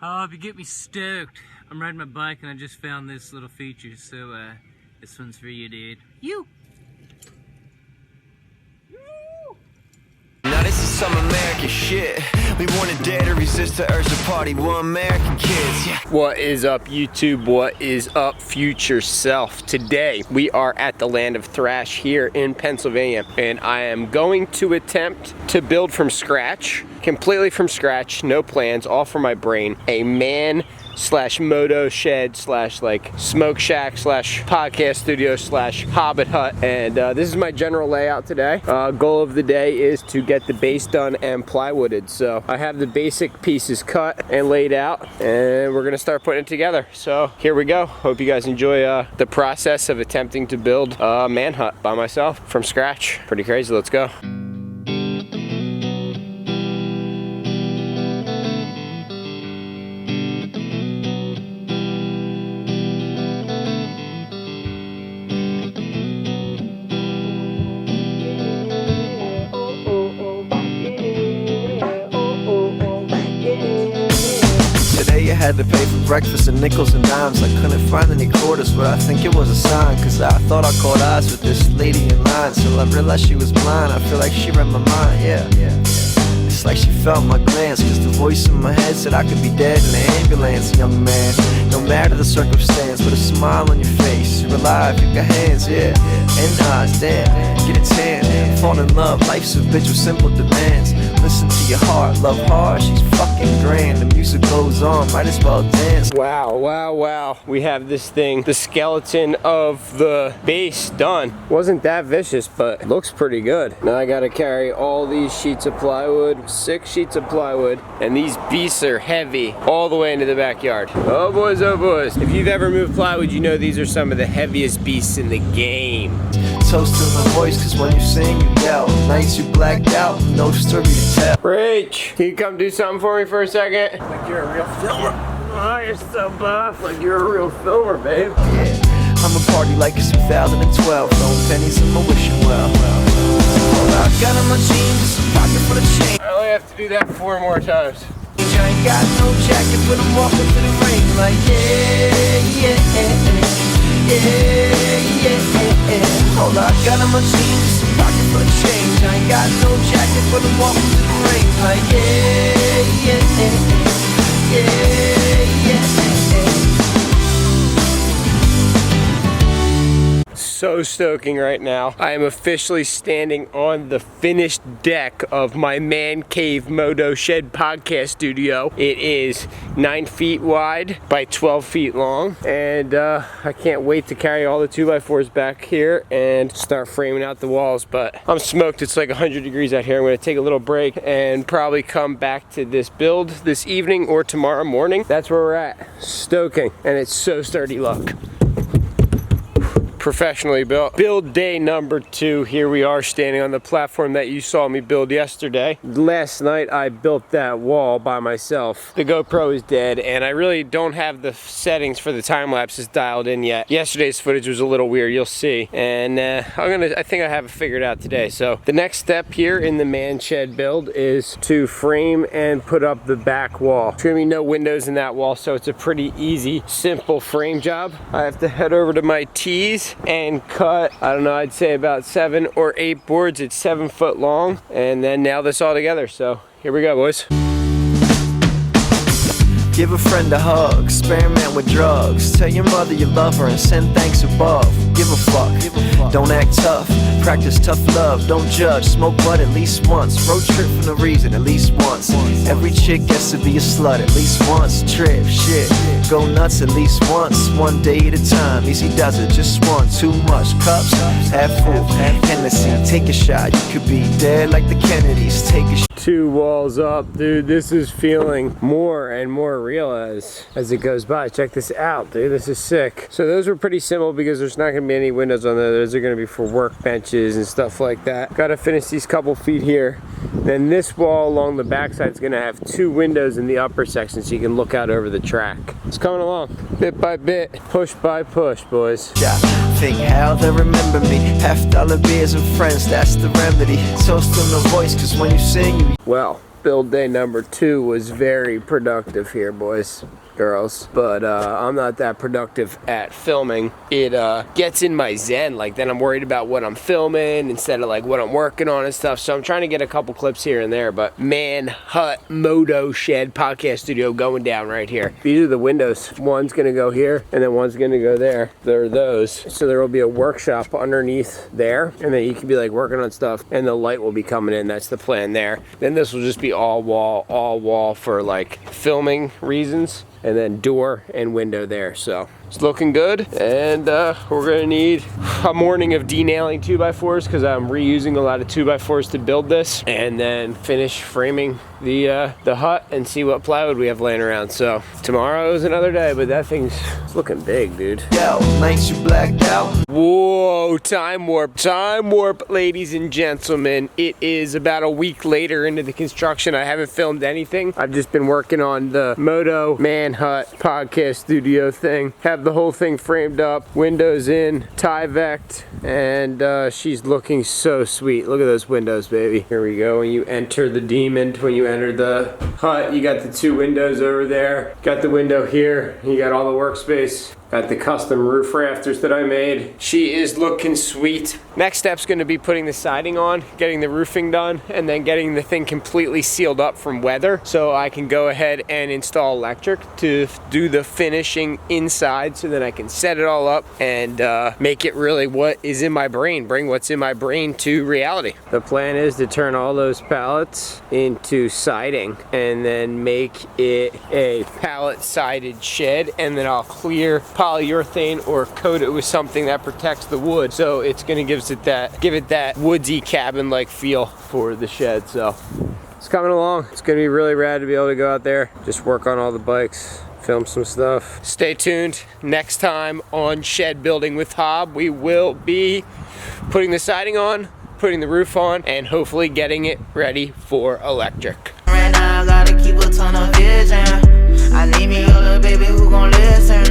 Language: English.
Oh, if you get me stoked, I'm riding my bike and I just found this little feature, so this one's for you, dude. You! Now this is some American shit. We wanted dare to resist the urge to party. We're American kids, yeah. What is up, YouTube? What is up, future self? Today we are at the land of thrash here in Pennsylvania, and I am going to attempt to build from scratch, completely from scratch, no plans, all from my brain, a man slash moto shed slash like smoke shack slash podcast studio slash hobbit hut. And this is my general layout today. Goal of the day is to get the base done and plywooded. So I have the basic pieces cut and laid out, and we're gonna start putting it together. So here we go. Hope you guys enjoy the process of attempting to build a man hut by myself from scratch. Pretty crazy. Let's go. I had to pay for breakfast in nickels and dimes. I couldn't find any quarters, but I think it was a sign, cause I thought I caught eyes with this lady in line. Till I realized she was blind. I feel like she read my mind, yeah. It's like she felt my glance, cause the voice in my head said I could be dead in an ambulance. Young man, no matter the circumstance, with a smile on your face, you're alive, you got hands, yeah, and eyes, damn, get a tan, fall in love, life's a bitch with simple demands. Listen to your heart, love hard, she's fucking grand. The music goes on, might as well dance. Wow, wow, wow. We have this thing, the skeleton of the base done. Wasn't that vicious, but looks pretty good. Now I gotta carry all these sheets of plywood, 6 sheets of plywood, and these beasts are heavy all the way into the backyard. Oh boys, oh boys. If you've ever moved plywood, you know these are some of the heaviest beasts in the game. Toast to my voice, cause when you sing, you yell. Nights you blacked out, no story to tell. Rach, can you come do something for me for a second? Like you're a real filmer. Oh, you're so buff. Like you're a real filmer, babe. Yeah, I'm a party like it's 2012. Throwing pennies in my wishing well. All I got on my jeans is a pocket full of change. I only have to do that 4 more times. I ain't got no jacket, but I'm walking through the rain like yeah. All I got on my jeans is a pocket full of change. I ain't got no jacket, but I'm walking through the rain like yeah. So stoking right now. I am officially standing on the finished deck of my man cave Moto Shed podcast studio. It is 9 feet wide by 12 feet long, and I can't wait to carry all the 2x4s back here and start framing out the walls. But I'm smoked. It's like 100 degrees out here. I'm going to take a little break and probably come back to this build this evening or tomorrow morning. That's where we're at, stoking, and it's so sturdy. Look, professionally built. Build day number 2. Here we are standing on the platform that you saw me build yesterday. Last night I built that wall by myself. The GoPro is dead, and I really don't have the settings for the time lapses dialed in yet. Yesterday's footage was a little weird, you'll see. And I think I have it figured out today. So the next step here in the man shed build is to frame and put up the back wall. There's gonna be no windows in that wall, so it's a pretty easy, simple frame job. I have to head over to my tees and cut, I don't know, I'd say about 7 or 8 boards. It's 7 foot long, and then nail this all together. So here we go, boys. Give a friend a hug, experiment with drugs. Tell your mother you love her and send thanks above. Give a fuck, don't act tough. Practice tough love, don't judge. Smoke bud at least once. Road trip for no reason, at least once. Every chick gets to be a slut at least once. Trip, shit, go nuts at least once. One day at a time, easy does it, just one. Too much cups, half full, Hennessy. Take a shot, you could be dead like the Kennedys. Take a shot. 2 walls up, dude. This is feeling more and more real as it goes by. Check this out, dude. This is sick. So those were pretty simple because there's not gonna be any windows on there. Those are gonna be for workbenches and stuff like that. Gotta finish these couple feet here. Then this wall along the backside is gonna have 2 windows in the upper section so you can look out over the track. It's coming along, bit by bit, push by push, boys. Yeah, think how they remember me. $50 beers and friends, that's the remedy. Toast on the voice, cause when you sing, you... Well, Build day number 2 was very productive here, boys, girls, but I'm not that productive at filming. It gets in my zen, like then I'm worried about what I'm filming instead of like what I'm working on and stuff. So I'm trying to get a couple clips here and there, but Man Hut Moto Shed podcast studio going down right here. These are the windows. One's gonna go here and then one's gonna go there. There are those. So there will be a workshop underneath there, and then you can be like working on stuff and the light will be coming in. That's the plan there. Then this will just be all wall for like filming reasons, and then door and window there. So it's looking good, and we're gonna need a morning of denailing 2x4s because I'm reusing a lot of 2x4s to build this, and then finish framing the hut and see what plywood we have laying around. So tomorrow is another day, but that thing's looking big, dude. Yo, nights you blacked out. Whoa, time warp, ladies and gentlemen. It is about a week later into the construction. I haven't filmed anything. I've just been working on the Moto Man Hut podcast studio thing. Have the whole thing framed up, windows in, Tyvect, and she's looking so sweet. Look at those windows, baby. Here we go. When you enter the demon, when you enter the hut, you got the 2 windows over there. Got the window here. You got all the workspace. Got the custom roof rafters that I made. She is looking sweet. Next step's gonna be putting the siding on, getting the roofing done, and then getting the thing completely sealed up from weather so I can go ahead and install electric to do the finishing inside, so then I can set it all up and make it really what is in my brain, bring what's in my brain to reality. The plan is to turn all those pallets into siding and then make it a pallet sided shed, and then I'll clear polyurethane or coat it with something that protects the wood, so it's gonna give it that woodsy cabin like feel for the shed. So it's coming along. It's gonna be really rad to be able to go out there, just work on all the bikes, film some stuff. Stay tuned. Next time on Shed Building with Hob, we will be putting the siding on, putting the roof on, and hopefully getting it ready for electric. Right now I gotta keep a ton of vision. I need me a little baby who gon' listen.